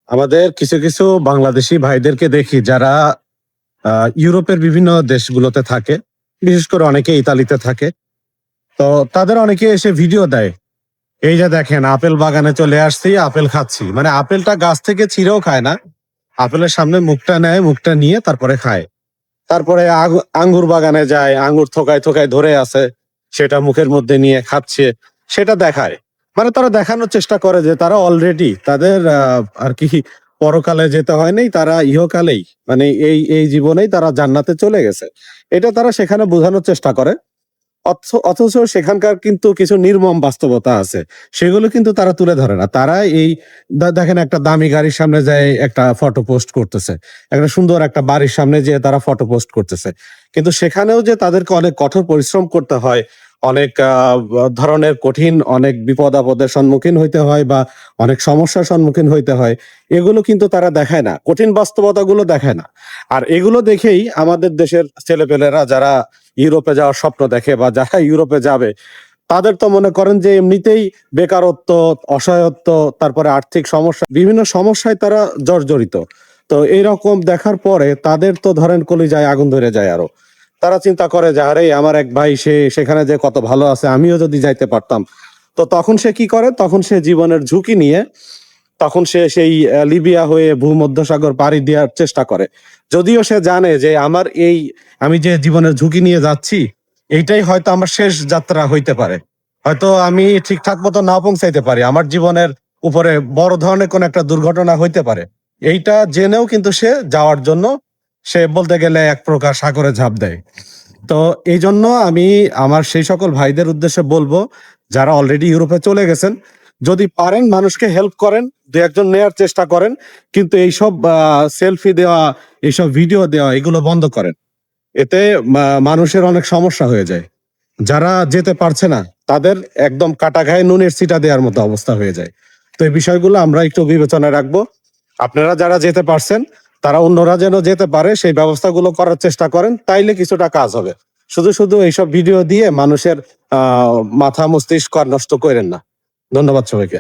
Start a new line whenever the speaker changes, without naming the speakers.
আমাদের কিছু কিছু বাংলাদেশি ভাইদেরকে দেখি যারা ইউরোপের বিভিন্ন দেশগুলোতে থাকে, বিশেষ করে অনেকে ইতালিতে থাকে। তো তাদের অনেকে এসে ভিডিও দেয়, এই যে দেখেন আপেল বাগানে চলে আসছি, আপেল খাচ্ছি। মানে আপেলটা গাছ থেকে ছিঁড়েও খায় না, আপেলের সামনে মুখটা নেয়, মুখটা নিয়ে তারপরে খায়। তারপরে আঙ্গুর বাগানে যায়, আঙ্গুর থোকায় থোকায় ধরে আছে, সেটা মুখের মধ্যে নিয়ে খাচ্ছে, সেটা দেখায়। মানে তারা দেখানোর চেষ্টা করে যে তারা অলরেডি তাদের আর কি পরকালে যেতে হয় নাই, তারা ইহকালেই মানে এই জীবনেই তারা জান্নাতে চলে গেছে। এটা তারা সেখানে বোঝানোর চেষ্টা করে। অথচ সেখানকার কিন্তু কিছু নির্মম বাস্তবতা আছে, সেগুলো কিন্তু তারা তুলে ধরে না। তারা এই দেখেন একটা দামি গাড়ির সামনে যায় একটা ফটো পোস্ট করতেছে, একটা সুন্দর একটা বাড়ির সামনে যেয়ে তারা ফটো পোস্ট করতেছে, কিন্তু সেখানেও যে তাদেরকে অনেক কঠোর পরিশ্রম করতে হয়, অনেক ধরনের কঠিন অনেক বিপদ আপদের সম্মুখীন হইতে হয় বা অনেক সমস্যার সম্মুখীন হইতে হয়, এগুলো কিন্তু তারা দেখায় না, কঠিন বাস্তবতাগুলো দেখায় না। আর এগুলো দেখেই আমাদের দেশের ছেলেপেলেরা যারা ইউরোপে যাওয়ার স্বপ্ন দেখে বা যারা ইউরোপে যাবে, তাদের তো মনে করেন যে এমনিতেই বেকারত্ব, অসহায়ত্ব, তারপরে আর্থিক সমস্যা, বিভিন্ন সমস্যায় তারা জর্জরিত। তো এইরকম দেখার পরে তাদের তো ধরেন কলিজায় আগুন ধরে যায় আরো। তারা চিন্তা করে যে আরে আমার এক ভাই সে সেখানে যে কত ভালো আছে, আমিও যদি যাইতে পারতাম। তো তখন সে কি করে, তখন সে জীবনের ঝুঁকি নিয়ে তখন সে সেই লিবিয়া হয়ে ভূমধ্যসাগর পাড়ি দেওয়ার চেষ্টা করে। যদিও সে জানে যে আমার এই আমি যে জীবনের ঝুঁকি নিয়ে যাচ্ছি, এইটাই হয়তো আমার শেষ যাত্রা হইতে পারে। হয়তো আমি ঠিকঠাক মতো নাও পৌঁছাইতে পারি, আমার জীবনের উপরে বড় ধরনের কোন একটা দুর্ঘটনা হইতে পারে। এইটা জেনেও কিন্তু সে যাওয়ার জন্য সে বলতে গেলে এক প্রকার সাগরে ঝাঁপ দেয়। তো এই জন্য আমি আমার সেই সকল ভাইদের উদ্দেশ্যে বলবো, যারা অলরেডি ইউরোপে চলে গেছেন, যদি পারেন মানুষকে হেল্প করেন, দু একজন নেয়ার চেষ্টা করেন, কিন্তু এইসব সেলফি দেওয়া, এইসব ভিডিও দেওয়া, এগুলো বন্ধ করেন। এতে মানুষের অনেক সমস্যা হয়ে যায়। যারা যেতে পারছে না তাদের একদম কাটা ঘায়ে নুনের ছিটা দেওয়ার মতো অবস্থা হয়ে যায়। তো এই বিষয়গুলো আমরা একটু বিবেচনায় রাখবো। আপনারা যারা যেতে পারছেন, তারা অন্যরা যেন যেতে পারে সেই ব্যবস্থাগুলো করার চেষ্টা করেন, তাইলে কিছুটা কাজ হবে। শুধু শুধু এইসব ভিডিও দিয়ে মানুষের মাথা মস্তিষ্ক আর নষ্ট করেন না। ধন্যবাদ সবাইকে।